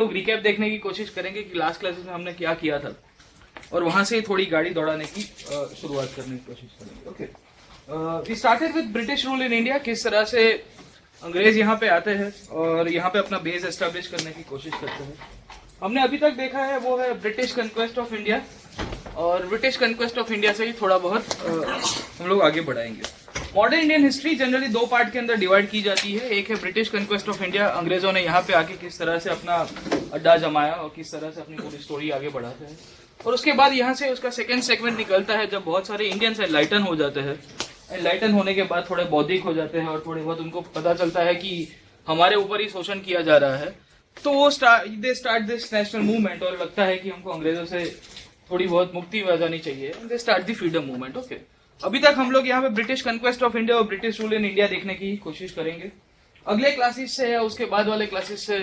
लोग रिकैप देखने की कोशिश करेंगे कि लास्ट क्लासेस में हमने क्या किया था और वहां से थोड़ी गाड़ी दौड़ाने की शुरुआत करने की कोशिश करेंगे। Okay, we started with British rule in India. किस तरह से अंग्रेज यहाँ पे आते हैं और यहाँ पे अपना बेस एस्टेब्लिश करने की कोशिश करते हैं। हमने अभी तक देखा है वो है ब्रिटिश कंक्वेस्ट ऑफ इंडिया, और ब्रिटिश कंक्वेस्ट ऑफ इंडिया से ही थोड़ा बहुत हम लोग आगे बढ़ाएंगे। मॉडर्न इंडियन हिस्ट्री जनरली दो पार्ट के अंदर डिवाइड की जाती है। एक है ब्रिटिश कंक्वेस्ट ऑफ इंडिया, अंग्रेजों ने यहाँ पे आके किस तरह से अपना अड्डा जमाया और किस तरह से अपनी पूरी स्टोरी आगे बढ़ाते हैं, और उसके बाद यहाँ से उसका सेकंड सेगमेंट निकलता है जब बहुत सारे इंडियंस एनलाइटन हो जाते हैं। एनलाइटन होने के बाद थोड़े बौद्धिक हो जाते हैं और थोड़े बहुत उनको पता चलता है कि हमारे ऊपर ही शोषण किया जा रहा है, तो वो they start this national movement और लगता है कि हमको अंग्रेजों से थोड़ी बहुत मुक्ति आ जानी चाहिए। They start the freedom movement. Okay, अभी तक हम लोग यहाँ पे ब्रिटिश कंक्वेस्ट ऑफ इंडिया और ब्रिटिश रूल इन इंडिया देखने की कोशिश करेंगे। अगले क्लासेस से या उसके बाद वाले क्लासेस से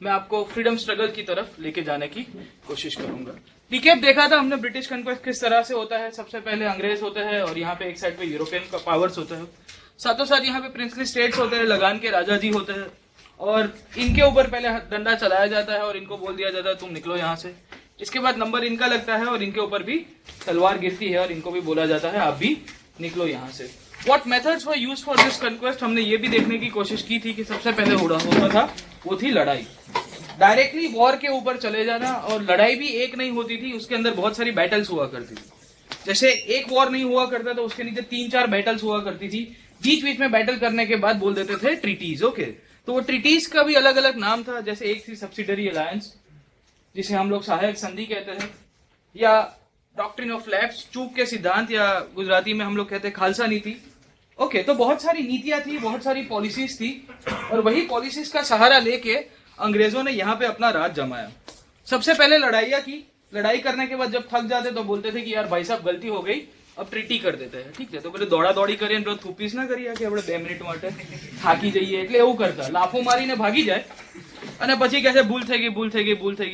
मैं आपको फ्रीडम स्ट्रगल की तरफ लेके जाने की कोशिश करूंगा। रिकैप देखा था हमने ब्रिटिश कंक्वेस्ट किस तरह से होता है। सबसे पहले अंग्रेज होते हैं और यहाँ पे एक साइड पे यूरोपियन का पावर्स होता है, साथों साथ यहाँ पे प्रिंसली स्टेट्स होते हैं, लगान के राजा जी होते हैं, और इनके ऊपर पहले डंडा चलाया जाता है और इनको बोल दिया जाता है तुम निकलो यहाँ से। इसके बाद नंबर इनका लगता है और इनके ऊपर भी तलवार गिरती है और इनको भी बोला जाता है आप भी निकलो यहाँ से। What methods were used for this conquest? हमने ये भी देखने की कोशिश की थी कि सबसे पहले होता था वो थी लड़ाई। डायरेक्टली वॉर के ऊपर चले जाना, और लड़ाई भी एक नहीं होती थी, उसके अंदर बहुत सारी बैटल्स हुआ करती थी। जैसे एक वॉर नहीं हुआ करता तो उसके नीचे 3-4 बैटल्स हुआ करती थी। बीच बीच में बैटल करने के बाद बोल देते थे ट्रीटीज। ओके, तो वो ट्रीटीज का भी अलग अलग नाम था। जैसे एक थी सब्सिडरी अलायंस जिसे हम लोग सहायक संधि कहते हैं, या डॉक्ट्रिन ऑफ लैप्स, चूक के सिद्धांत, या गुजराती में हम लोग कहते हैं खालसा नीति। ओके, तो बहुत सारी नीतियां थी, बहुत सारी पॉलिसीज थी, और वही पॉलिसीज का सहारा लेके अंग्रेजों ने यहाँ पे अपना राज जमाया। सबसे पहले लड़ाइयाँ की। लड़ाई करने के बाद जब थक जाते तो बोलते थे कि यार भाई साहब गलती हो गई, अब ट्रीटी कर देते हैं। ठीक है, तो बोले दौड़ा दौड़ी करिए, थूपीस ना करिए कि આપણે 2 મિનિટ માટે થાકી જઈએ, એટલે એવું કરતા, લાફો મારીને ભાગી જાય અને પછી કહે છે ભૂલ થઈ ગઈ,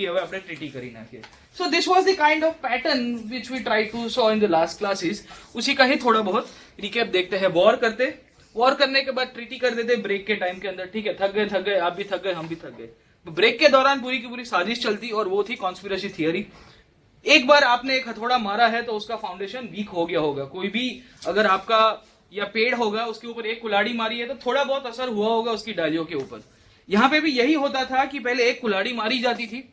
હવે આપણે ટ્રીટી કરી નાખીએ। So this was the kind of pattern which we tried to saw in the last classes। उसी का ही थोड़ा बहुत रिकैप देखते हैं। वॉर करने के बाद ट्रीटी कर देते ब्रेक के टाइम के अंदर। ठीक है, थक गए, आप भी थक गए, हम भी थक गए। ब्रेक के दौरान पूरी की पूरी साजिश चलती, और वो थी कॉन्स्पिरेसी थियरी। एक बार आपने एक हथौड़ा मारा है तो उसका फाउंडेशन वीक हो गया होगा। कोई भी अगर आपका या पेड़ होगा उसके ऊपर एक कुल्हाड़ी मारी है तो थोड़ा बहुत असर हुआ होगा उसकी डालियों के ऊपर। यहाँ पे भी यही होता था कि पहले एक कुल्हाड़ी मारी जाती थी,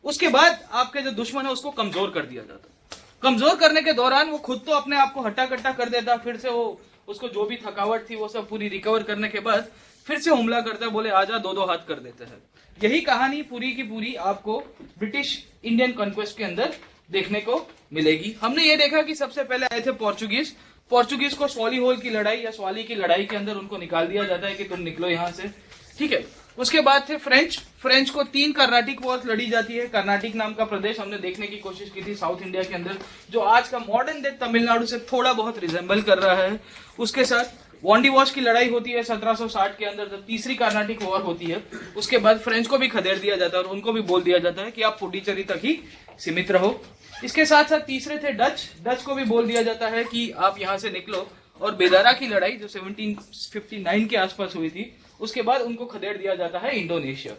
उसके बाद आपके जो दुश्मन है उसको कमजोर कर दिया जाता। कमजोर करने के दौरान वो खुद तो अपने आप को हट्टा कट्टा कर देता, फिर से वो उसको जो भी थकावट थी वो सब पूरी रिकवर करने के बाद फिर से हमला करता है, बोले आजा, 2-2 हाथ कर देते हैं। यही कहानी पूरी की पूरी आपको ब्रिटिश इंडियन कॉन्क्वेस्ट के अंदर देखने को मिलेगी। हमने ये देखा कि सबसे पहले आए थे पोर्चुगीज को स्वाली होल की लड़ाई या स्वाली की लड़ाई के अंदर उनको निकाल दिया जाता है कि तुम निकलो यहाँ से। ठीक है, उसके बाद थे फ्रेंच को 3 कर्नाटिक वॉर्स लड़ी जाती है। कर्नाटिक नाम का प्रदेश हमने देखने की कोशिश की थी साउथ इंडिया के अंदर, जो आज का मॉडर्न डे तमिलनाडु से थोड़ा बहुत रिजेंबल कर रहा है। उसके साथ वांडीवॉश की लड़ाई होती है 1760 के अंदर, जब तीसरी कर्नाटिक वॉर होती है। उसके बाद फ्रेंच को भी खदेड़ दिया जाता है और उनको भी बोल दिया जाता है कि आप पुडुचेरी तक ही सीमित रहो। इसके साथ साथ तीसरे थे डच को भी बोल दिया जाता है कि आप यहाँ से निकलो। और बेदारा की लड़ाई जो 1759 के आसपास हुई थी, उसके बाद उनको खदेड़ दिया जाता है इंडोनेशिया,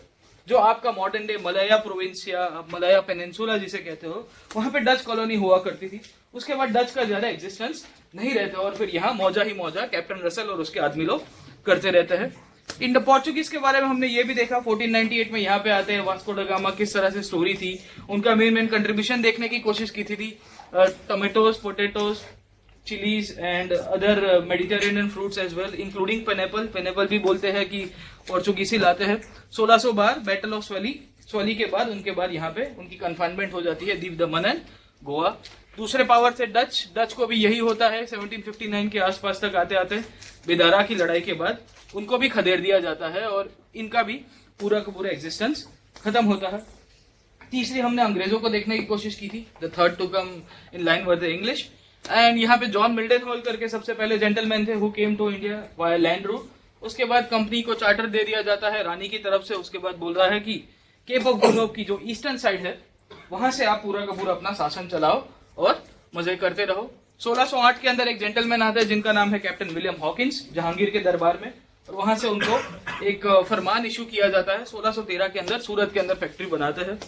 जो आपका मॉडर्न डे मलाया प्रोविंस या मलाया पेनिनसुला जिसे कहते हो, वहां पे डच कॉलोनी हुआ करती थी। उसके बाद डच का ज्यादा एग्जिस्टेंस नहीं रहता और फिर यहाँ मौजा ही मौजा कैप्टन रसल और उसके आदमी लोग करते रहते हैं। इन पोर्चुगीज के बारे में हमने ये भी देखा, 1498 में यहाँ पे आते हैं। वास्को ड गामा किस तरह से स्टोरी थी, उनका मेन कंट्रीब्यूशन देखने की कोशिश की थी। Tomatoes, potatoes, chillies and other Mediterranean fruits as well, including pineapple भी बोलते हैं कि पोर्चुगीसी लाते हैं। 1612 बैटल ऑफ स्वाली के बाद उनके बाद यहाँ पे उनकी कन्फाइनमेंट हो जाती है दीव दमन एंड गोवा। दूसरे पावर से डच को भी यही होता है। 1759 के आसपास तक आते आते बेदारा की लड़ाई के बाद उनको भी खदेड़ दिया जाता है और इनका भी पूरा का पूरा एग्जिस्टेंस खत्म होता है। तीसरी हमने अंग्रेजों को देखने की कोशिश की थी। The third to come in line were the English, and यहाँ पे जॉन मिल्टन करके सबसे पहले जेंटलमैन थे who came to India via land route. उसके बाद कंपनी को चार्टर दे दिया जाता है रानी की तरफ से। उसके बाद बोल रहा है कि केप ऑफ गुड होप की जो ईस्टर्न साइड है वहां से आप पूरा का पूरा अपना शासन चलाओ और मजे करते रहो। 1608 के अंदर एक जेंटलमैन आता है जिनका नाम है कैप्टन विलियम हॉकिंस, जहांगीर के दरबार में। और वहां से उनको एक फरमान इशू किया जाता है 1613 के अंदर, सूरत के अंदर फैक्ट्री बनाते हैं।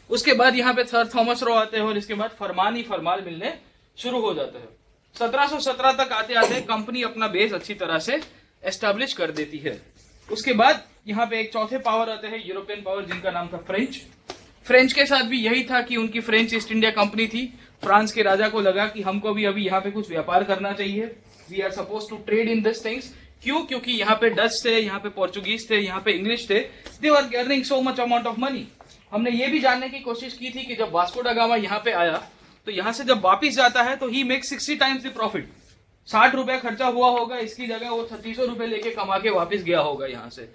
उसके बाद यहाँ पे सर थॉमस रो आते हैं और इसके बाद फरमान ही फरमान मिलने शुरू हो जाते हैं। 1717 तक आते आते कंपनी अपना बेस अच्छी तरह से एस्टैब्लिश कर देती है। उसके बाद यहाँ पे एक चौथे पावर आते हैं यूरोपियन पावर, जिनका नाम था फ्रेंच। फ्रेंच के साथ भी यही था कि उनकी फ्रेंच ईस्ट इंडिया कंपनी थी। फ्रांस के राजा को लगा कि हमको भी अभी यहाँ पे कुछ व्यापार करना चाहिए, we are suppose to trade in this things. क्यों? क्योंकि यहाँ पे डच थे, यहाँ पे पोर्चुगीज थे, यहाँ पे इंग्लिश थे, they are earning so much amount of money. हमने ये भी जानने की कोशिश की थी कि जब वास्को डा गामा यहाँ पे आया तो यहाँ से जब वापिस जाता है तो ही मेक 60 टाइम्स द प्रॉफिट। 60 रुपए खर्चा हुआ होगा, इसकी जगह वो 3600 रुपए लेके कमा के वापिस गया होगा यहाँ से।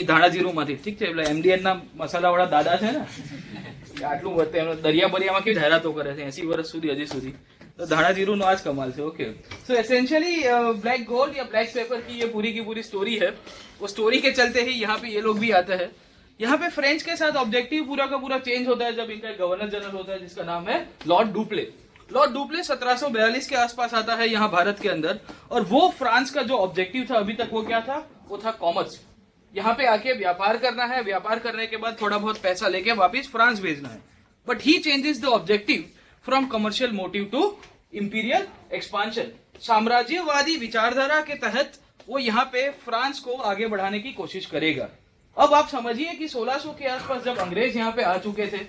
धाड़ा जीरो માંથી ઠીક છે, એટલે એમડીએન ના મસાલા વાળા દાદા છે ને, આટલું વધે દરિયા બરિયામાં કેવી જાહેરાતો કરે છે 80 વર્ષ સુધી હજી સુધી, तो धाड़ा जीरो नो आज कमाल से। Okay, so essentially black gold या ब्लैक पेपर की ये पूरी की पूरी स्टोरी है। वो स्टोरी के चलते ही यहाँ पे ये लोग भी आते हैं। यहाँ पे फ्रेंच के साथ ऑब्जेक्टिव पूरा का पूरा चेंज होता है जब इनका गवर्नर जनरल होता है जिसका नाम है लॉर्ड डुप्ले। लॉर्ड डुप्ले 1742 के आसपास आता है यहाँ भारत के अंदर, और वो फ्रांस का जो ऑब्जेक्टिव था अभी तक वो क्या था? वो था कॉमर्स। यहाँ पे आके व्यापार करना है, व्यापार करने के बाद थोड़ा बहुत पैसा लेके वापिस फ्रांस भेजना है। But he changes the objective from commercial motive to imperial expansion. साम्राज्यवादी विचारधारा के तहत वो यहाँ पे फ्रांस को आगे बढ़ाने की कोशिश करेगा। अब आप समझिए कि 1600 के आसपास जब अंग्रेज यहाँ पे आ चुके थे,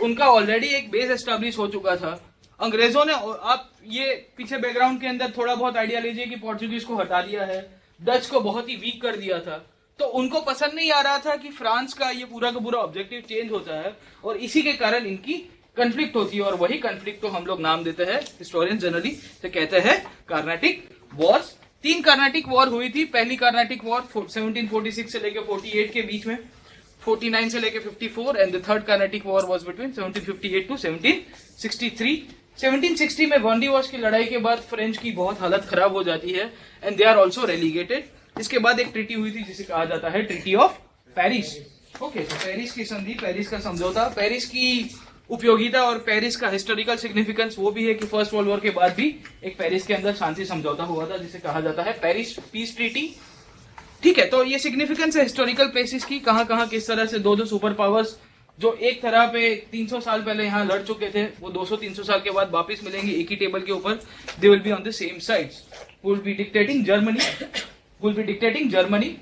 उनका ऑलरेडी एक बेस एस्टेब्लिश हो चुका था। अंग्रेजों ने, आप ये पीछे बैकग्राउंड के अंदर थोड़ा बहुत आइडिया लीजिए कि पोर्चुगीज को हटा दिया है, डच को बहुत ही वीक कर दिया था, तो उनको पसंद नहीं आ रहा था कि फ्रांस का ये पूरा का पूरा ऑब्जेक्टिव चेंज होता है, और इसी के कारण इनकी कंफ्लिक्ट होती है। और वही कंफ्लिक्ट को हम लोग नाम देते हैं, हिस्टोरियन जनरली से कहते हैं कार्नाटिक वॉर्स। 3 कार्नाटिक वॉर हुई थी। पहली कार्नाटिक वॉर 1746 से लेकर 48 के बीच में, 49 से लेकर 54, and the third Carnatic war was between 1758 to 1763। 1760 में वॉन्डीवॉश की लड़ाई के बाद फ्रेंच की बहुत हालत खराब हो जाती है and they are also relegated. इसके बाद एक ट्रीटी हुई थी जिसे कहा जाता है ट्रीटी ऑफ पेरिस। ओके, तो पेरिस की संधि, पेरिस का समझौता, पेरिस की उपयोगिता और पेरिस का हिस्टोरिकल सिग्निफिकेंस वो भी है कि फर्स्ट वर्ल्ड वॉर के बाद भी एक पेरिस के अंदर शांति समझौता हुआ था जिसे कहा जाता है पेरिस पीस ट्रीटी। ठीक है, तो ये सिग्निफिकेंस है हिस्टोरिकल प्लेसेस की, कहां कहां किस तरह से दो सुपर पावर्स जो एक तरह पे 300 साल पहले यहाँ लड़ चुके थे, वो 200-300 साल के बाद वापस मिलेंगे एक ही टेबल के ऊपर। They will be on the same sides, will be dictating Germany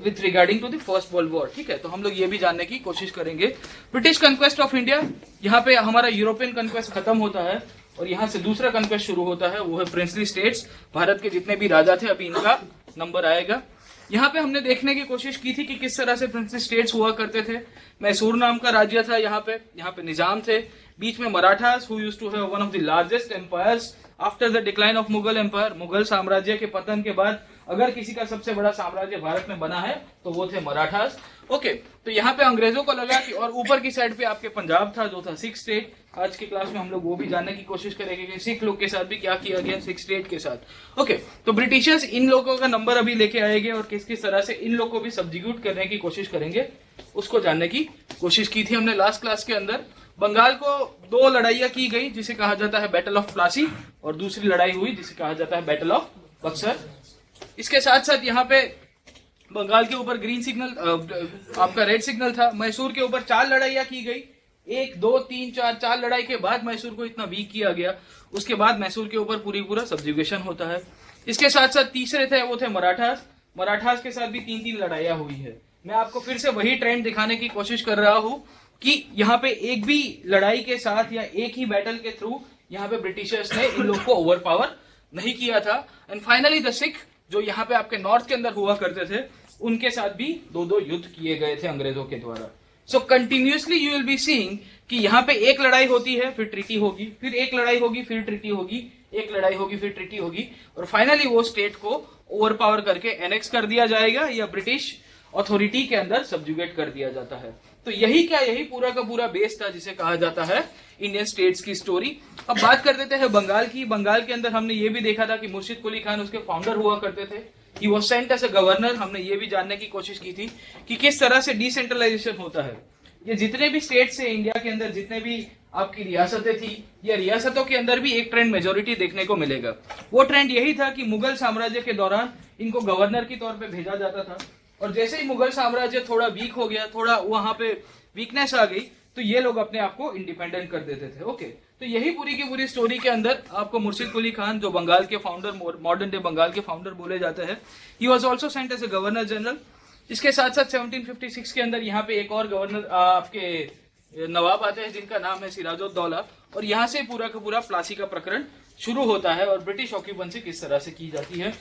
with regarding to the first world war. ठीक है, तो हम लोग ये भी जानने की कोशिश करेंगे। ब्रिटिश कंक्वेस्ट ऑफ इंडिया, यहाँ पे हमारा यूरोपियन कंक्वेस्ट खत्म होता है और यहाँ से दूसरा कंक्वेस्ट शुरू होता है, वो है प्रिंसली स्टेट्स। भारत के जितने भी राजा थे अभी इनका नंबर आएगा। यहाँ पे हमने देखने की कोशिश की थी कि किस तरह से प्रिंसली स्टेट्स हुआ करते थे। मैसूर नाम का राज्य था यहाँ पे निजाम थे, बीच में Marathas who used to have one of the largest empires after the decline of Mughal empire. Mughal साम्राज्य के पतन के बाद अगर किसी का सबसे बड़ा साम्राज्य भारत में बना है तो वो थे मराठास। ओके, तो यहाँ पे अंग्रेजों को लगा कि, और ऊपर की साइड पे आपके पंजाब था जो था सिख स्टेट। आज की क्लास में हम लोग वो भी जानने की कोशिश करेंगे कि सिख लोग के साथ भी क्या किया गया सिख स्टेट के साथ। ओके, तो ब्रिटिशर्स इन लोगों का नंबर अभी लेके आएंगे और किस किस तरह से इन लोगों को भी सब्जिट्यूट करने की कोशिश करेंगे, उसको जानने की कोशिश की थी हमने लास्ट क्लास के अंदर। बंगाल को 2 लड़ाइयां की गई जिसे कहा जाता है बैटल ऑफ प्लासी, और दूसरी लड़ाई हुई जिसे कहा जाता है बैटल ऑफ बक्सर। इसके साथ साथ यहाँ पे बंगाल के ऊपर ग्रीन सिग्नल, आपका रेड सिग्नल था। मैसूर के ऊपर 4 लड़ाइयां की गई, 1, 2, 3, 4 लड़ाई के बाद मैसूर को इतना वीक किया गया। उसके बाद मैसूर के ऊपर पूरा सब्जुगेशन होता है। इसके साथ साथ तीसरे थे वो थे मराठास। मराठास के साथ भी 3 लड़ाइयां हुई है। मैं आपको फिर से वही ट्रेंड दिखाने की कोशिश कर रहा हूँ कि यहाँ पे एक भी लड़ाई के साथ या एक ही बैटल के थ्रू यहाँ पे ब्रिटिशर्स ने इन लोग को ओवर पावर नहीं किया था। एंड फाइनली द सिख जो यहाँ पे आपके नॉर्थ के अंदर हुआ करते थे, उनके साथ भी 2 युद्ध किए गए थे अंग्रेजों के द्वारा। So continuously you will be seeing कि यहाँ पे एक लड़ाई होती है, फिर ट्रीटी होगी, फिर एक लड़ाई होगी, फिर ट्रीटी होगी, एक लड़ाई होगी, फिर ट्रीटी होगी, और फाइनली वो स्टेट को ओवर पावर करके एनेक्स कर दिया जाएगा या ब्रिटिश अथॉरिटी के अंदर सब्जुगेट कर दिया जाता है। तो यही पूरा का पूरा बेस था जिसे कहा जाता है इंडियन स्टेट्स की स्टोरी। अब बात कर देते हैं बंगाल की। बंगाल के अंदर हमने ये भी देखा था कि मुर्शिद कुली खान उसके फाउंडर हुआ करते थे। He was sent as a governor. हमने ये भी जानने की कोशिश की थी कि किस तरह से डिसेंट्रलाइजेशन होता है। ये जितने भी स्टेट्स है इंडिया के अंदर, जितने भी आपकी रियासतें थी, या रियासतों के अंदर भी एक ट्रेंड मेजोरिटी देखने को मिलेगा। वो ट्रेंड यही था कि मुगल साम्राज्य के दौरान इनको गवर्नर के तौर पे भेजा जाता था, और जैसे ही मुगल साम्राज्य थोड़ा वीक हो गया, थोड़ा वहां पे वीकनेस आ गई, तो ये लोग अपने आप को इंडिपेंडेंट कर देते थे। ओके, तो यही पूरी की पूरी स्टोरी के अंदर आपको मुर्शिद कुली खान, जो बंगाल के फाउंडर, मॉडर्न डे बंगाल के फाउंडर बोले जाते हैं, he was also sent as a governor general. इसके साथ साथ 1756 के अंदर यहाँ पे एक और गवर्नर आपके नवाब आते हैं जिनका नाम है सिराजुद्दौला, और यहाँ से पूरा का पूरा प्लासी का प्रकरण शुरू होता है और ब्रिटिश ऑक्यूपेंसी किस तरह से की जाती है।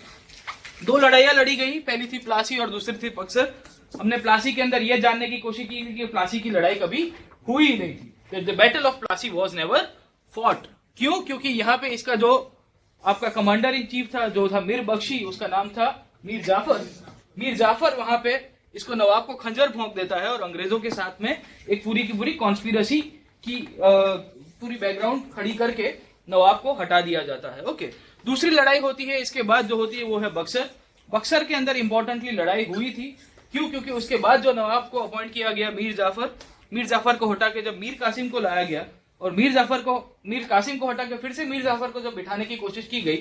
दो लड़ाइयां लड़ी गई, पहली थी प्लासी और दूसरी थी बक्सर। हमने प्लासी के अंदर यह जानने की कोशिश की कि प्लासी की लड़ाई कभी हुई ही नहीं थी। The battle of Plassey was never fought. क्यों? क्योंकि यहाँ पे इसका जो आपका कमांडर इन चीफ था, जो था मीर बख्शी, उसका नाम था मीर जाफर। मीर जाफर वहां पे इसको नवाब को खंजर भोंक देता है, और अंग्रेजों के साथ में एक पूरी की पूरी कॉन्स्पिरसी की पूरी बैकग्राउंड खड़ी करके नवाब को हटा दिया जाता है। ओके, दूसरी लड़ाई होती है इसके बाद, जो होती है वो है बक्सर। बक्सर के अंदर इंपॉर्टेंटली लड़ाई हुई थी। क्यों? क्योंकि उसके बाद जो नवाब को अपॉइंट किया गया मीर जाफर को हटा के जब मीर कासिम को लाया गया, और मीर कासिम को हटा के फिर से मीर जाफर को जब बिठाने की कोशिश की गई,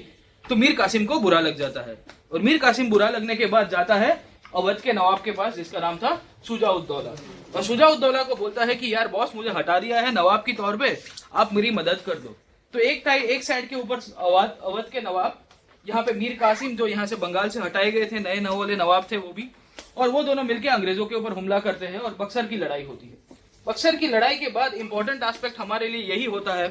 तो मीर कासिम को बुरा लग जाता है, और मीर कासिम बुरा लगने के बाद जाता है अवध के नवाब के पास, जिसका नाम था शुजाउद्दौला, और शुजाउद्दौला को बोलता है कि यार बॉस, मुझे हटा दिया है नवाब की तौर पे, आप मेरी मदद कर दो। तो एक साइड के ऊपर अवध के नवाब, यहाँ पे मीर कासिम जो यहाँ से बंगाल से हटाए गए थे, नए नवोले नवाब थे वो भी, और वो दोनों मिलकर अंग्रेजों के ऊपर हमला करते हैं और बक्सर की लड़ाई होती है। बक्सर की लड़ाई के बाद इंपॉर्टेंट एस्पेक्ट हमारे लिए यही होता है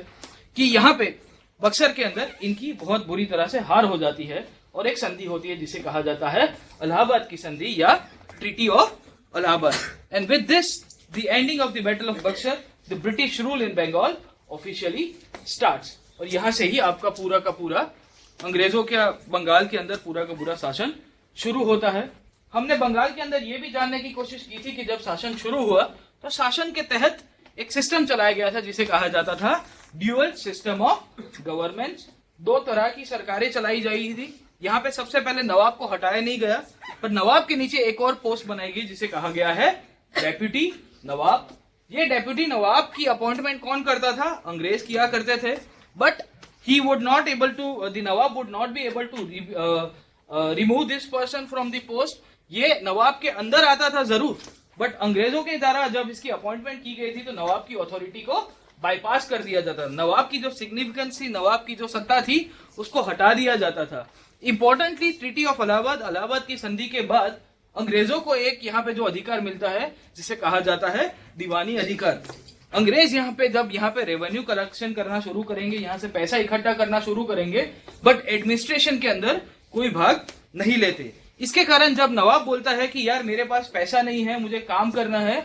कि यहाँ पे बक्सर के अंदर इनकी बहुत बुरी तरह से हार हो जाती है, और एक संधि होती है जिसे कहा जाता है इलाहाबाद की संधि या treaty of Allahabad. And with this the ending of the battle of Buxar, the British rule in Bengal officially starts. और यहाँ से ही आपका पूरा का पूरा अंग्रेजों के बंगाल के अंदर पूरा का पूरा शासन शुरू होता है। हमने बंगाल के अंदर ये भी जानने की कोशिश की थी कि जब शासन शुरू हुआ तो शासन के तहत एक सिस्टम चलाया गया था जिसे कहा जाता था ड्यूअल सिस्टम ऑफ गवर्नमेंट। दो तरह की सरकारें चलाई जाई थी। यहाँ पे सबसे पहले नवाब को हटाया नहीं गया, पर नवाब के नीचे एक और पोस्ट बनाई गई जिसे कहा गया है डेप्यूटी नवाब। ये डेप्यूटी नवाब की अपॉइंटमेंट कौन करता था? अंग्रेज किया करते थे, but he would not able to the nawab would not be able to remove this person from the post। ये नवाब के अंदर आता था जरूर, बट अंग्रेजों के द्वारा जब इसकी अपॉइंटमेंट की गई थी तो नवाब की अथॉरिटी को बाईपास कर दिया जाता था। नवाब की जो सिग्निफिकेंस थी, नवाब की जो सत्ता थी, उसको हटा दिया जाता था। इंपॉर्टेंटली ट्रीटी ऑफ इलाहाबाद की संधि के बाद अंग्रेजों को एक यहाँ पे जो अधिकार मिलता है जिसे कहा जाता है दीवानी अधिकार। अंग्रेज यहाँ पे रेवेन्यू कलेक्शन करना शुरू करेंगे, यहाँ से पैसा इकट्ठा करना शुरू करेंगे, बट एडमिनिस्ट्रेशन के अंदर कोई भाग नहीं लेते। इसके कारण जब नवाब बोलता है कि यार मेरे पास पैसा नहीं है, मुझे काम करना है,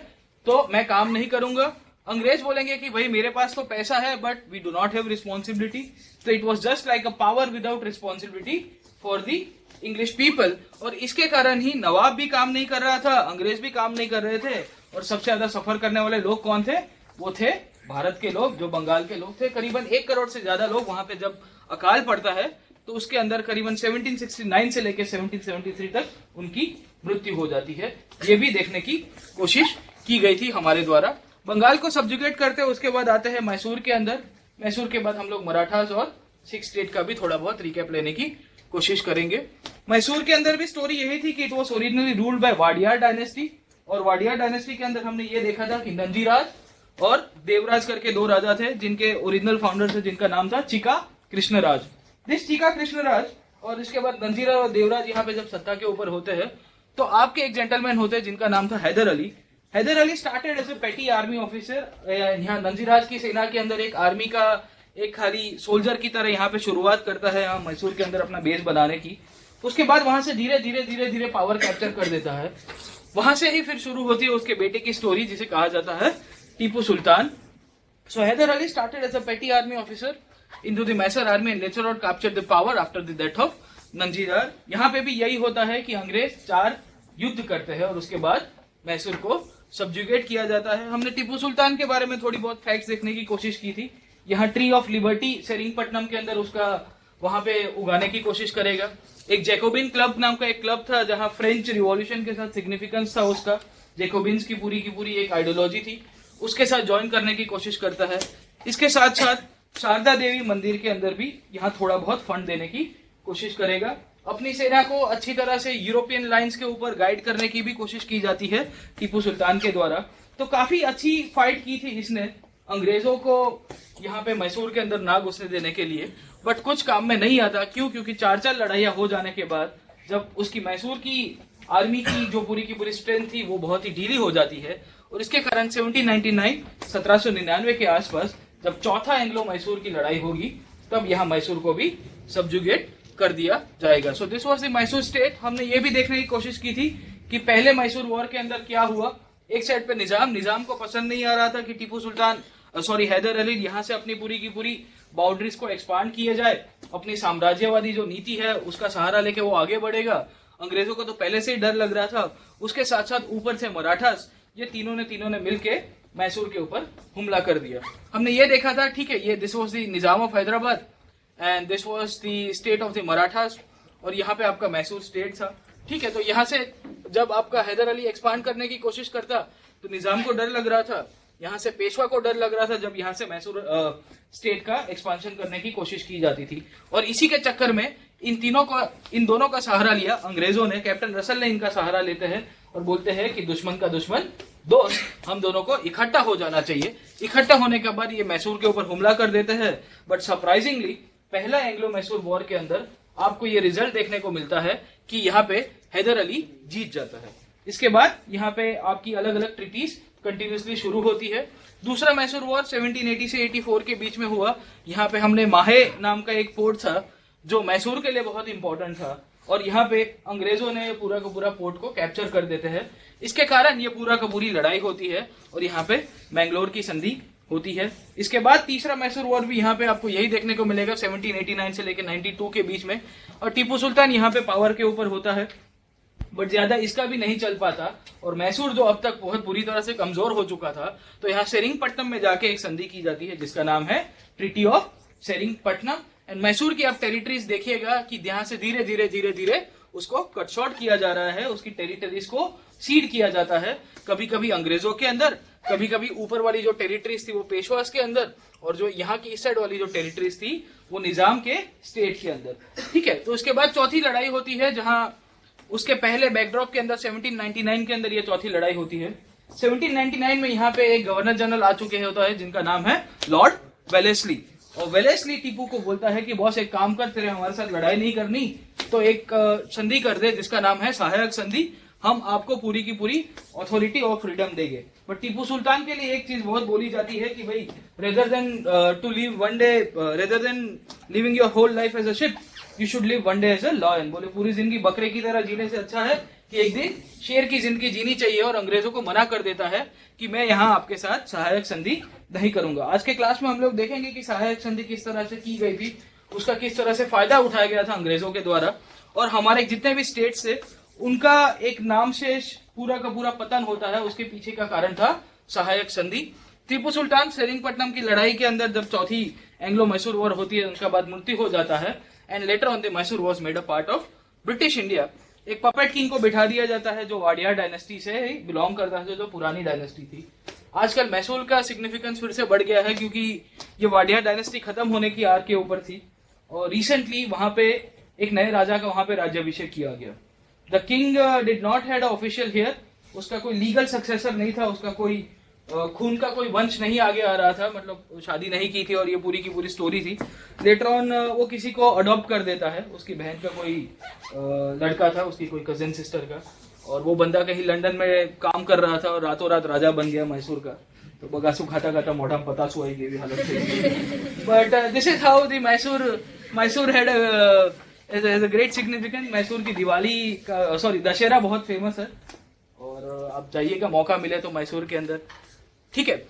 तो मैं काम नहीं करूंगा, अंग्रेज बोलेंगे कि भाई मेरे पास तो पैसा है but we do not have responsibility. तो it was just like a power without responsibility for the English people. और इसके कारण ही नवाब भी काम नहीं कर रहा था, अंग्रेज भी काम नहीं कर रहे थे, और सबसे ज्यादा सफर करने वाले लोग कौन थे? वो थे भारत के लोग, जो बंगाल के लोग थे। करीबन 1 करोड़ से ज्यादा लोग वहां पे जब अकाल पड़ता है तो उसके अंदर करीबन 1769 से लेकर 1773 तक उनकी मृत्यु हो जाती है। ये भी देखने की कोशिश की गई थी हमारे द्वारा। बंगाल को सब्जुगेट करते हैं, उसके बाद आते हैं मैसूर के अंदर। मैसूर के बाद हम लोग मराठास और 6 स्टेट का भी थोड़ा बहुत रिकैप लेने की कोशिश करेंगे। मैसूर के अंदर भी स्टोरी यही थी कि it was originally ruled by Wadiyar dynasty, और वाडियार डायनेस्टी के अंदर हमने ये देखा था कि नंजीराज और देवराज करके 2 राजा थे जिनके ओरिजिनल फाउंडर थे, जिनका नाम था चिका कृष्णराज। दिस चिका कृष्णराज और इसके बाद नंजीराज और देवराज यहाँ पे जब सत्ता के ऊपर होते हैं तो आपके एक जेंटलमैन होते हैं जिनका नाम था Hyder Ali. Hyder Ali started as a petty army officer. यहाँ नंजीराज की सेना के अंदर एक आर्मी का एक खाली सोल्जर की तरह यहाँ पे शुरुआत करता है यहाँ मैसूर के अंदर अपना बेस बनाने की। उसके बाद वहां से धीरे धीरे पावर कैप्चर कर देता है। वहां से ही फिर शुरू होती है उसके बेटे की स्टोरी जिसे कहा जाता है Tipu Sultan. So Hyder Ali started as a petty army officer into the Mysore army and later on captured the power after the death of Nanjirar। यहाँ पे भी यही होता है कि अंग्रेज 4 युद्ध करते हैं और उसके बाद मैसूर को सब्जुगेट किया जाता है। हमने टीपू सुल्तान के बारे में थोड़ी बहुत फैक्ट्स देखने की कोशिश की थी। यहाँ ट्री ऑफ लिबर्टी सेरिंगपट्टनम के अंदर उसका वहां पे उगाने की कोशिश करेगा। एक जैकोबिन क्लब नाम का एक क्लब था जहां फ्रेंच रिवॉल्यूशन के साथ सिग्निफिकेंस था उसका। जैकोबिन्स की पूरी एक आइडियोलॉजी थी, उसके साथ ज्वाइन करने की कोशिश करता है। इसके साथ साथ शारदा देवी मंदिर के अंदर भी यहाँ थोड़ा बहुत फंड देने की कोशिश करेगा। अपनी सेना को अच्छी तरह से यूरोपियन लाइंस के ऊपर गाइड करने की भी कोशिश की जाती है टीपू सुल्तान के द्वारा। तो काफी अच्छी फाइट की थी इसने अंग्रेजों को यहाँ पे मैसूर के अंदर ना घुसने देने के लिए, बट कुछ काम में नहीं आता। क्यों? क्योंकि 4 लड़ाइयाँ हो जाने के बाद जब उसकी मैसूर की आर्मी की जो पूरी की पूरी स्ट्रेंथ थी वो बहुत ही ढीली हो जाती है, और इसके कारण 1799 के आसपास जब चौथा एंग्लो मैसूर की लड़ाई होगी तब यहाँ मैसूर को भी सबजुगेट कर दिया जाएगा। So this was the Mysore state. हमने ये भी देखने की कोशिश की थी कि पहले मैसूर वॉर के अंदर क्या हुआ। एक साइड पे निजाम को पसंद नहीं आ रहा था कि टीपू सुल्तान हैदर अली यहाँ से अपनी पूरी की पूरी बाउंड्रीज को एक्सपांड किए जाए, अपनी साम्राज्यवादी जो नीति है उसका सहारा लेके वो आगे बढ़ेगा। अंग्रेजों को तो पहले से ही डर लग रहा था, उसके साथ साथ ऊपर से मराठास, ये तीनों ने मिलके मैसूर के ऊपर हमला कर दिया। हमने ये देखा था, ठीक है, ये this was the Nizam of Hyderabad and this was the state of the Marathas, और यहाँ पे आपका मैसूर स्टेट था। ठीक है, तो यहाँ से जब आपका हैदर अली एक्सपांड करने की कोशिश करता तो निजाम को डर लग रहा था, यहाँ से पेशवा को डर लग रहा था जब यहाँ से मैसूर स्टेट का एक्सपांशन करने की कोशिश की जाती थी। और इसी के चक्कर में इन दोनों का सहारा लिया अंग्रेजों ने। कैप्टन रसल ने इनका सहारा लेते हैं और बोलते हैं कि दुश्मन का दुश्मन दोस्त, हम दोनों को इकट्ठा हो जाना चाहिए। इकट्ठा होने के बाद ये मैसूर के ऊपर हमला कर देते हैं। बट सरप्राइजिंगली पहला एंग्लो मैसूर वॉर के अंदर आपको ये रिजल्ट देखने को मिलता है कि यहाँ पे हैदर अली जीत जाता है। इसके बाद यहाँ पे आपकी अलग अलग ट्रीटीज कंटिन्यूसली शुरू होती है। दूसरा मैसूर वॉर 1780 से 84 के बीच में हुआ। यहाँ पे हमने माहे नाम का एक पोर्ट था जो मैसूर के लिए बहुत इंपॉर्टेंट था, और यहाँ पे अंग्रेजों ने पूरा का पूरा पोर्ट को कैप्चर कर देते हैं। इसके कारण ये पूरा का पूरी लड़ाई होती है और यहाँ पे मैंगलोर की संधि होती है। इसके बाद तीसरा मैसूर वॉर भी यहाँ पे आपको यही देखने को मिलेगा 1789 से लेकर 92 के बीच में, और टीपू सुल्तान यहाँ पे पावर के ऊपर होता है, बट ज्यादा इसका भी नहीं चल पाता। और मैसूर जो अब तक बहुत बुरी तरह से कमजोर हो चुका था, तो यहाँ सेरिंगपट्टनम में जाके एक संधि की जाती है जिसका नाम है treaty of Seringapatam. And Mysore की आप टेरिटरीज देखिएगा कि यहाँ से धीरे धीरे उसको कट शॉर्ट किया जा रहा है, उसकी टेरिटरीज को सीड किया जाता है। कभी कभी अंग्रेजों के अंदर, कभी कभी ऊपर वाली जो टेरिटरीज थी वो पेशवास के अंदर, और जो यहाँ की इस साइड वाली जो टेरिटरीज थी वो निजाम के स्टेट के अंदर। ठीक है, तो उसके बाद चौथी लड़ाई होती है, जहां उसके पहले बैकड्रॉप के अंदर 1799 के अंदर ये चौथी लड़ाई होती है। 1799 में यहाँ पे एक गवर्नर जनरल आ चुके होता है जिनका नाम है लॉर्ड वेलेस्ली, और वेलेस्ली टीपू को बोलता है कि बॉस एक काम कर, तेरे हमारे साथ लड़ाई नहीं करनी तो एक संधि कर दे जिसका नाम है सहायक संधि, हम आपको पूरी की पूरी अथॉरिटी ऑफ फ्रीडम देंगे। बट टीपू सुल्तान के लिए एक चीज बहुत बोली जाती है कि भाई rather than to live one day, rather than living your whole life as a sheep, you should live one day as a lion. बोले पूरी जिंदगी बकरे की तरह जीने से अच्छा है कि एक दिन शेर की जिंदगी जीनी चाहिए, और अंग्रेजों को मना कर देता है कि मैं यहाँ आपके साथ सहायक संधि नहीं करूंगा। आज के क्लास में हम लोग देखेंगे कि सहायक संधि किस तरह से की गई थी, उसका किस तरह से फायदा उठाया गया था अंग्रेजों के द्वारा, और हमारे जितने भी स्टेट्स थे उनका एक नाम शेष पूरा का पूरा पतन होता है, उसके पीछे का कारण था सहायक संधि। टीपू सुल्तान सेरिंगपट्टनम की लड़ाई के अंदर जब चौथी एंग्लो मैसूर वॉर होती है, उनका बाद मृत्यु हो जाता है, and later on the Mysore was made a part of British India. एक पपेट किंग को बिठा दिया जाता है जो वाडिया डायनेस्टी से बिलोंग करता है, जो पुरानी डायनेस्टी थी। आजकल मैसूर का सिग्निफिकेंस फिर से बढ़ गया है क्योंकि ये वाडिया डायनेस्टी खत्म होने की आर के ऊपर थी, और रिसेंटली वहां पे एक नए राजा का वहां पे राज्याभिषेक किया गया। The king did not had a official heir, उसका कोई लीगल सक्सेसर नहीं था, उसका कोई खून का कोई वंश नहीं आगे आ रहा था, मतलब शादी नहीं की थी, और ये पूरी की पूरी स्टोरी थी। लेटर ऑन वो किसी को अडॉप्ट कर देता है, उसकी बहन का कोई लड़का था, उसकी कोई कजिन सिस्टर का, और वो बंदा कहीं लंदन में काम कर रहा था और रातों रात राजा बन गया मैसूर का। तो बगासू खाता खाता मोटा पतासू आई गई हालत थी। But this is how the Mysore had as a great significant. Mysore की दिवाली का दशहरा बहुत फेमस है, और आप जाइएगा मौका मिले तो मैसूर के अंदर। ठीक है,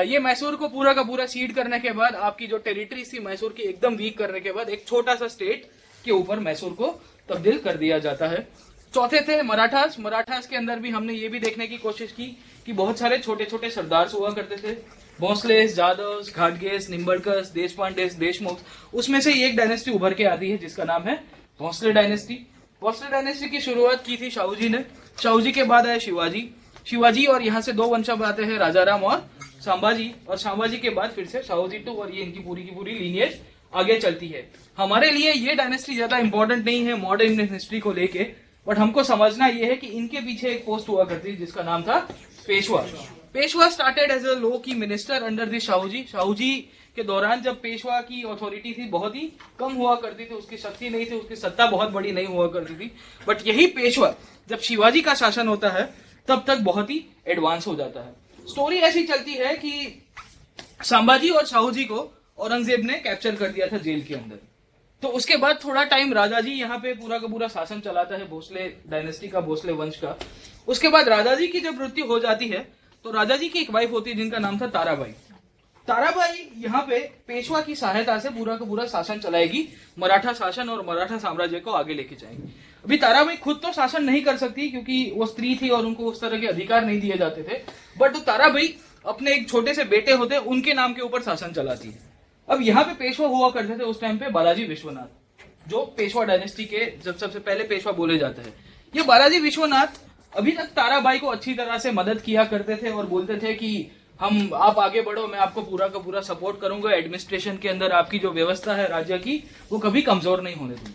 ये मैसूर को पूरा का पूरा सीड करने के बाद, आपकी जो टेरिटरी थी मैसूर की एकदम वीक करने के बाद, एक छोटा सा स्टेट के ऊपर मैसूर को तब्दील कर दिया जाता है। चौथे थे मराठास। मराठास के अंदर भी हमने ये भी देखने की कोशिश की कि बहुत सारे छोटे छोटे सरदार हुआ करते थे, भोसलेस, जादव, घाटगेस, निम्बड़कस, देशपांडे, देशमुख। उसमें से एक डायनेस्टी उभर के आती है जिसका नाम है भोसले डायनेस्टी। भोसले डायनेस्टी की शुरुआत की थी शाहू जी ने। शाहू जी के बाद आए शिवाजी, और यहाँ से दो वंशज आते हैं, राजाराम और संभाजी, और संभाजी के बाद फिर से शाहूजी टू, और ये इनकी पूरी की पूरी लीनियज आगे चलती है। हमारे लिए ये डायनेस्टी ज्यादा इंपॉर्टेंट नहीं है मॉडर्न इंडियन हिस्ट्री को लेके, बट हमको समझना ये है कि इनके पीछे एक पोस्ट हुआ करती जिसका नाम था Peshwa. Peshwa started as a low key minister under the Shahuji. Shahuji के दौरान जब पेशवा की अथॉरिटी थी बहुत ही कम हुआ करती थी, उसकी शक्ति नहीं थी, उसकी सत्ता बहुत बड़ी नहीं हुआ करती थी, बट यही पेशवा जब शिवाजी का शासन होता है तब तक बहुत ही एडवांस हो जाता है। स्टोरी ऐसी चलती है कि संभाजी और शाहूजी को औरंगजेब ने कैप्चर कर दिया था जेल के अंदर। तो उसके बाद थोड़ा टाइम राजाजी यहाँ पे पूरा का पूरा शासन चलाता है, भोसले डायनेस्टी का, भोसले वंश का। उसके बाद राजाजी की जब मृत्यु हो जाती है तो राजाजी की एक वाइफ होती है जिनका नाम था ताराबाई। ताराबाई यहाँ पे पेशवा की सहायता से पूरा का पूरा शासन चलाएगी, मराठा शासन और मराठा साम्राज्य को आगे लेके जाएंगी। अभी ताराबाई खुद तो शासन नहीं कर सकती क्योंकि वो स्त्री थी और उनको उस तरह के अधिकार नहीं दिए जाते थे, बट तो ताराबाई अपने एक छोटे से बेटे होते उनके नाम के ऊपर शासन चलाती है। अब यहाँ पे पेशवा हुआ करते थे उस टाइम पे बालाजी विश्वनाथ, जो पेशवा डायनेस्टी के जब सबसे पहले पेशवा बोले जाते हैं। ये बालाजी विश्वनाथ अभी तक ताराबाई को अच्छी तरह से मदद किया करते थे और बोलते थे कि आप आगे बढ़ो, मैं आपको पूरा का पूरा सपोर्ट करूंगा, एडमिनिस्ट्रेशन के अंदर आपकी जो व्यवस्था है राज्य की वो कभी कमजोर नहीं होने दूंगी।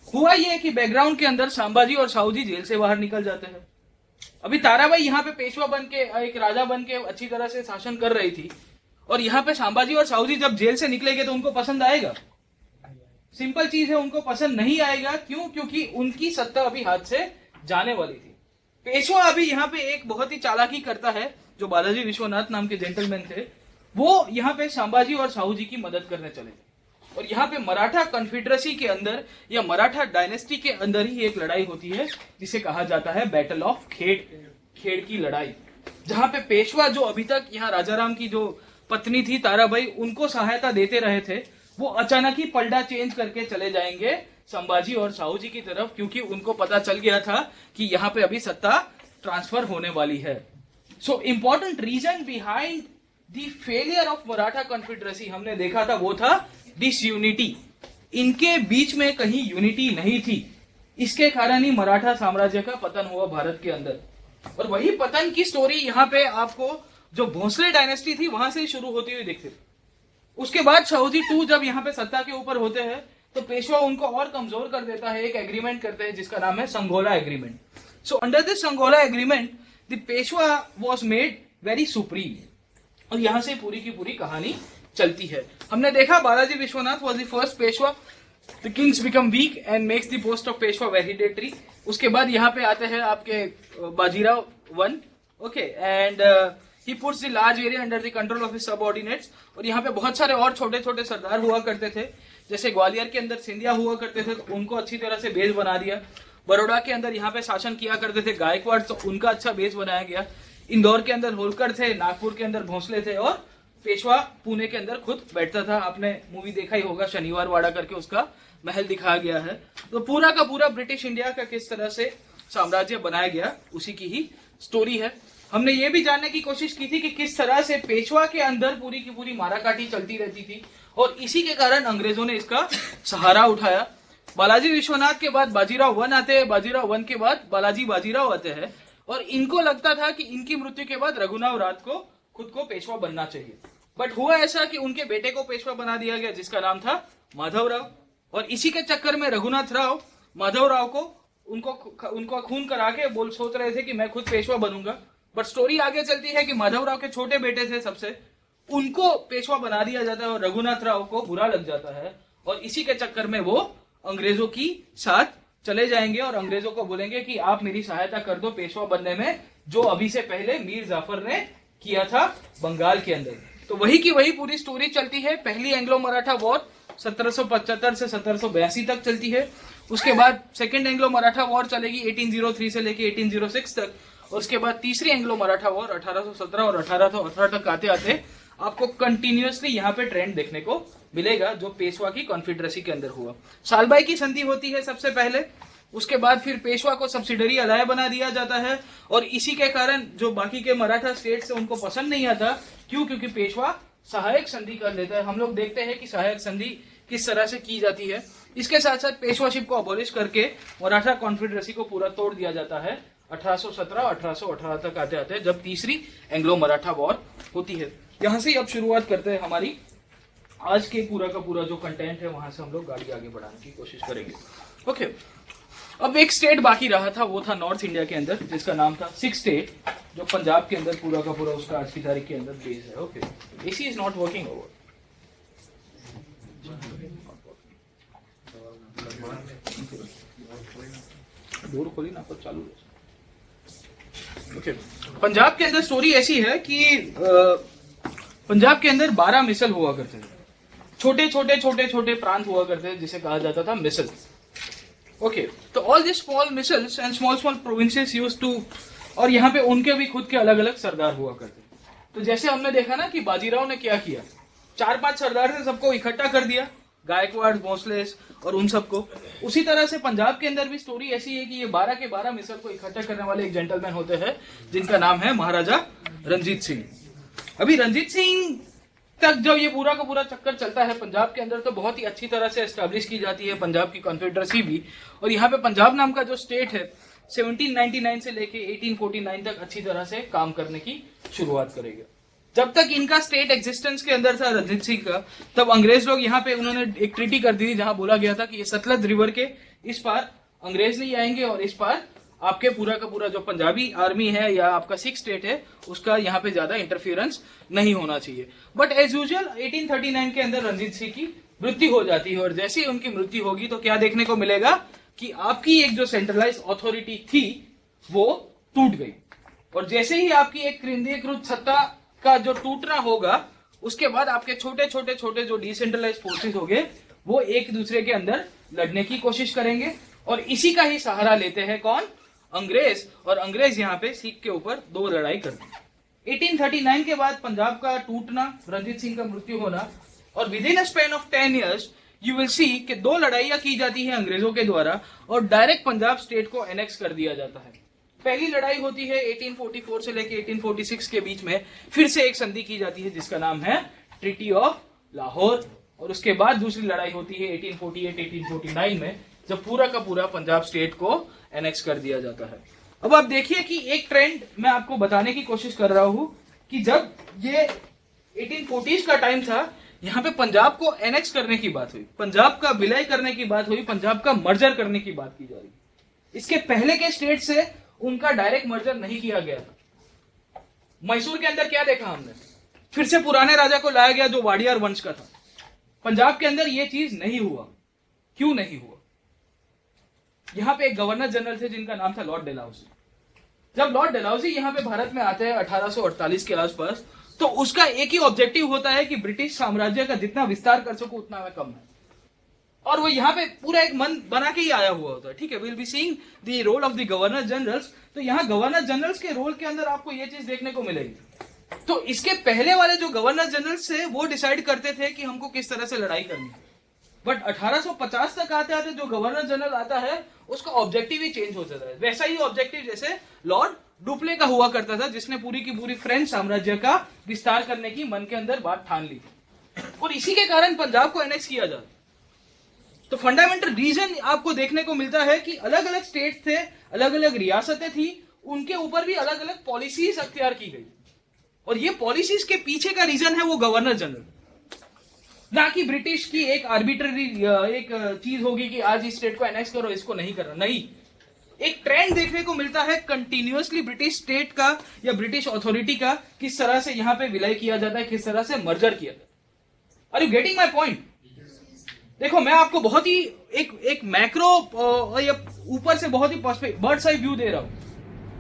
हुआ ये कि बैकग्राउंड के अंदर संभाजी और शाहूजी जेल से बाहर निकल जाते हैं। अभी ताराबाई यहाँ पे पेशवा बन के, एक राजा बन के अच्छी तरह से शासन कर रही थी, और यहाँ पे संभाजी और शाहूजी जब जेल से निकलेंगे तो उनको पसंद आएगा? सिंपल चीज है, उनको पसंद नहीं आएगा। क्यों? क्योंकि उनकी सत्ता अभी हाथ से जाने वाली थी। पेशवा अभी यहाँ पे एक बहुत ही चालाकी करता है, जो बालाजी विश्वनाथ नाम के जेंटलमैन थे, वो यहाँ पे संभाजी और शाहूजी की मदद करने चले थे। और यहाँ पे मराठा कॉन्फेडरेसी के अंदर या मराठा डायनेस्टी के अंदर ही एक लड़ाई होती है जिसे कहा जाता है बैटल ऑफ खेड़ की लड़ाई, जहां पे पेशवा जो अभी तक यहाँ राजाराम की जो पत्नी थी ताराबाई, उनको सहायता देते रहे थे, वो अचानक ही पलड़ा चेंज करके चले जाएंगे संभाजी और शाहूजी की तरफ, क्योंकि उनको पता चल गया था कि यहाँ पे अभी सत्ता ट्रांसफर होने वाली है। So important reason behind the failure of Maratha confederacy हमने देखा था वो था डिसयूनिटी। इनके बीच में कहीं यूनिटी नहीं थी, इसके कारण ही मराठा साम्राज्य का पतन हुआ भारत के अंदर। और वही पतन की स्टोरी यहाँ पे आपको जो भोसले डायनेस्टी थी वहां से ही शुरू होती हुई दिखती। उसके बाद शाहूजी टू जब यहाँ पे सत्ता के ऊपर होते हैं तो पेशवा उनको और कमजोर कर देता है। एक एग्रीमेंट करते हैं जिसका नाम है Sangola agreement. So under this Sangola agreement the Peshwa was made very supreme, और यहां से पूरी की पूरी कहानी चलती है। हमने देखा Balaji Vishwanath was the first Peshwa, the Kings become weak and makes the post of Peshwa hereditary. उसके बाद यहाँ पे आते हैं आपके Bajirao one, okay, and he puts the large area under the control of his subordinates। और यहाँ पे बहुत सारे और छोटे छोटे सरदार हुआ करते थे, जैसे ग्वालियर के अंदर सिंधिया हुआ करते थे तो उनको अच्छी तरह से बेस बना दिया। बड़ौदा के अंदर यहाँ पे शासन किया करते थे गायकवाड़, तो उनका अच्छा बेस बनाया गया। इंदौर के अंदर होलकर थे, नागपुर के अंदर भोसले थे, और पेशवा पुणे के अंदर खुद बैठता था। आपने मूवी देखा ही होगा शनिवार वाड़ा करके, उसका महल दिखाया गया है। तो पूरा का पूरा ब्रिटिश इंडिया का किस तरह से साम्राज्य बनाया गया उसी की ही स्टोरी है। हमने ये भी जानने की कोशिश की थी कि किस तरह से पेशवा के अंदर पूरी की पूरी माराकाटी चलती रहती थी, और इसी के कारण अंग्रेजों ने इसका सहारा उठाया। बालाजी विश्वनाथ के बाद बाजीराव वन आते हैं, बाजीराव वन के बाद बालाजी बाजीराव आते हैं, और इनको लगता था कि इनकी मृत्यु के बाद रघुनाथ रात को खुद को पेशवा बनना चाहिए। बट हुआ ऐसा कि उनके बेटे को पेशवा बना दिया गया जिसका नाम था माधवराव, और इसी के चक्कर में रघुनाथ राव माधवराव को उनको खून करा के सोच रहे थे कि मैं खुद पेशवा बनूंगा। बट स्टोरी आगे चलती है कि माधवराव के छोटे बेटे थे सबसे, उनको पेशवा बना दिया जाता है और रघुनाथ राव को बुरा लग जाता है, और इसी के चक्कर में वो अंग्रेजों की साथ चले जाएंगे और अंग्रेजों को बोलेंगे कि आप मेरी सहायता कर दो पेशवा बनने में, जो अभी से पहले मीर जाफर ने किया था बंगाल के अंदर। तो वही की वही पूरी स्टोरी चलती है। पहली एंग्लो मराठा वॉर 1775 से 1782 तक चलती है। उसके बाद सेकेंड एंग्लो मराठा वॉर चलेगी 1803 से लेके 1806 तक। उसके बाद तीसरी एंग्लो मराठा वॉर 1817 और 1818 तक आते आते आपको कंटिन्यूअसली यहाँ पे ट्रेंड देखने को मिलेगा, जो पेशवा की कॉन्फेडरेसी के अंदर हुआ। सालबाई की संधि होती है सबसे पहले, उसके बाद फिर पेशवा को सब्सिडरी अलाय बना दिया जाता है, और इसी के कारण जो बाकी के मराठा स्टेट्स है उनको पसंद नहीं आता। क्यों? क्योंकि पेशवा सहायक संधि कर लेता है। हम लोग देखते हैं कि सहायक संधि किस तरह से की जाती है। इसके साथ साथ पेशवाशिप को अबॉलिश करके मराठा कॉन्फेडरेसी को पूरा तोड़ दिया जाता है 1817 1818 तक आते आते, जब तीसरी एंग्लो मराठा वॉर होती है। यहाँ से ही अब शुरुआत करते हैं हमारी आज के पूरा का पूरा जो कंटेंट है, वहां से हम लोग गाड़ी आगे बढ़ाने की कोशिश करेंगे। ओके, अब एक स्टेट बाकी रहा था, वो था नॉर्थ इंडिया के अंदर, जिसका नाम था सिक्स स्टेट, जो पंजाब के अंदर पूरा का पूरा उसका आज की तारीख के अंदर बेस है। Okay, AC is not working over. Door खोली ना, पर चालू है। ओके, पंजाब के अंदर स्टोरी ऐसी है कि पंजाब के अंदर 12 मिसल हुआ करते थे, छोटे छोटे छोटे छोटे प्रांत हुआ करते थे, जिसे कहा जाता था मिसल। ओके, तो all this small misls and small small provinces used to, और यहाँ पे उनके भी खुद के अलग अलग सरदार हुआ करते। तो जैसे हमने देखा ना कि बाजीराव ने क्या किया, 4-5 सरदार ने सबको इकट्ठा कर दिया, गायकवाड़, भोसले और उन सबको। उसी तरह से पंजाब के अंदर भी स्टोरी ऐसी है कि ये 12 के 12 मिसल को इकट्ठा करने वाले एक जेंटलमैन होते हैं, जिनका नाम है महाराजा रंजीत सिंह। अभी रंजीत सिंह तक जब ये पूरा का पूरा चक्कर चलता है पंजाब के अंदर, तो बहुत ही अच्छी तरह से एस्टैब्लिश की जाती है पंजाब की कॉन्फेडरेसी भी। और यहाँ पे पंजाब नाम का जो स्टेट है 1799 से लेके 1849 तक अच्छी तरह से काम करने की शुरुआत करेगा। जब तक इनका स्टेट एग्जिस्टेंस के अंदर था रंजीत सिंह का, तब अंग्रेज लोग यहाँ पे उन्होंने एक ट्रीटी कर दी थी, जहां बोला गया था कि ये सतलज रिवर के इस पार अंग्रेज नहीं आएंगे और इस पार आपके पूरा का पूरा जो पंजाबी आर्मी है या आपका सिख स्टेट है, उसका यहाँ पे ज्यादा इंटरफियरेंस नहीं होना चाहिए। बट एज यूजुअल 1839 के अंदर रंजीत सिंह की मृत्यु हो जाती है, और जैसे ही उनकी मृत्यु होगी तो क्या देखने को मिलेगा कि आपकी एक जो सेंट्रलाइज अथॉरिटी थी वो टूट गई। और जैसे ही आपकी एक केंद्रीयकृत सत्ता का जो टूटना होगा, उसके बाद आपके छोटे छोटे छोटे जो डिसेंट्रलाइज फोर्सेस होंगे वो एक दूसरे के अंदर लड़ने की कोशिश करेंगे, और इसी का ही सहारा लेते हैं कौन? अंग्रेज। और अंग्रेज यहाँ पे सिख के ऊपर 2 लड़ाई करते हैं। 1839 के बाद पंजाब का टूटना, रंजीत सिंह का मृत्यु होना, और with in a span of 10 years you will see कि 2 लड़ाइयां की जाती है अंग्रेजों के द्वारा, और डायरेक्ट पंजाब स्टेट को एनेक्स कर दिया जाता है। पहली लड़ाई होती है 1844 से लेके 1846 के बीच में, फिर से एक संधि की जाती है जिसका नाम है ट्रीटी ऑफ लाहौर। और उसके बाद दूसरी लड़ाई होती है 1848-1849 में, जब पूरा का पूरा पंजाब स्टेट को एनेक्स कर दिया जाता है। अब आप देखिए कि एक ट्रेंड मैं आपको बताने की कोशिश कर रहा हूं कि जब ये 1840s का टाइम था, यहाँ पे पंजाब को एनेक्स करने की बात हुई, पंजाब का विलय करने की बात हुई, पंजाब का मर्जर करने की बात की जा रही। इसके पहले के स्टेट से उनका डायरेक्ट मर्जर नहीं किया गया था। मैसूर के अंदर क्या देखा हमने, फिर से पुराने राजा को लाया गया जो वाडियार वंश का था। पंजाब के अंदर यह चीज नहीं हुआ। क्यों नहीं हुआ? यहां पे एक गवर्नर जनरल थे जिनका नाम था लॉर्ड डेलहाउसी। जब लॉर्ड डेलहाउसी यहां पे भारत में आते हैं 1848 के आसपास, तो उसका एक ही ऑब्जेक्टिव होता है कि ब्रिटिश साम्राज्य का जितना विस्तार कर सकूं उतना मैं कम है, और वो यहाँ पे पूरा एक मन बना के ही आया हुआ होता है। ठीक है, will be seeing the role of the governor generals. तो यहाँ गवर्नर जनरल्स के रोल के अंदर आपको ये चीज देखने को मिलेगी। तो इसके पहले वाले जो गवर्नर जनरल्स थे वो डिसाइड करते थे कि हमको किस तरह से लड़ाई करनी है, बट 1850 तक आते आते जो गवर्नर जनरल आता है उसका ऑब्जेक्टिव ही चेंज हो जाता है। वैसा ही ऑब्जेक्टिव जैसे लॉर्ड डुप्ले का हुआ करता था, जिसने पूरी की पूरी फ्रेंच साम्राज्य का विस्तार करने की मन के अंदर बात ठान ली, और इसी के कारण पंजाब को एनेक्स किया जाता। तो फंडामेंटल रीजन आपको देखने को मिलता है कि अलग अलग स्टेट थे, अलग अलग रियासतें थी, उनके ऊपर भी अलग अलग पॉलिसीज अख्तियार की गई, और ये पॉलिसीज के पीछे का रीजन है वो गवर्नर जनरल, ना कि ब्रिटिश की एक आर्बिट्ररी एक चीज होगी कि आज इस स्टेट को एनेक्स करो, इसको नहीं करना। नहीं, एक ट्रेंड देखने को मिलता है कंटिन्यूअसली ब्रिटिश स्टेट का या ब्रिटिश अथॉरिटी का, किस तरह से यहां पे विलय किया जाता है, किस तरह से मर्जर किया जाता है। Are you getting my point? देखो, मैं आपको बहुत ही एक मैक्रो ऊपर से बहुत ही बर्ड्स आई व्यू दे रहा हूं।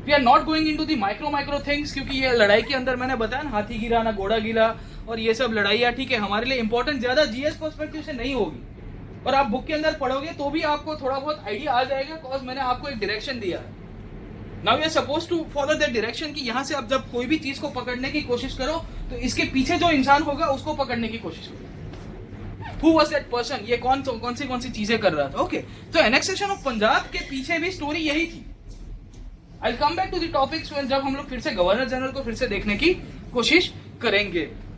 We are not going into the micro things, क्योंकि ये लड़ाई के अंदर मैंने बताया ना, हाथी गिरा ना घोड़ा गिरा, और ये सब लड़ाइयां ठीक है हमारे लिए इंपॉर्टेंट ज्यादा जीएस पर्सपेक्टिव से नहीं होगी, और आप बुक के अंदर पढ़ोगे तो भी आपको थोड़ा बहुत आइडिया आ जाएगा, बिकॉज मैंने आपको एक डायरेक्शन दिया है। Now you are suppose to follow that direction, कि यहां से आप जब कोई भी चीज को पकड़ने की कोशिश करो तो इसके पीछे जो इंसान होगा उसको पकड़ने की कोशिश करो। Who was that person? ये कौन सी चीजें कर रहा था? ओके, तो एनेक्सेशन ऑफ पंजाब के पीछे भी स्टोरी यही थी। I'll come back to the topics when जब हम लोग फिर से गवर्नर जनरल को फिर से देखने की कोशिश करेंगे।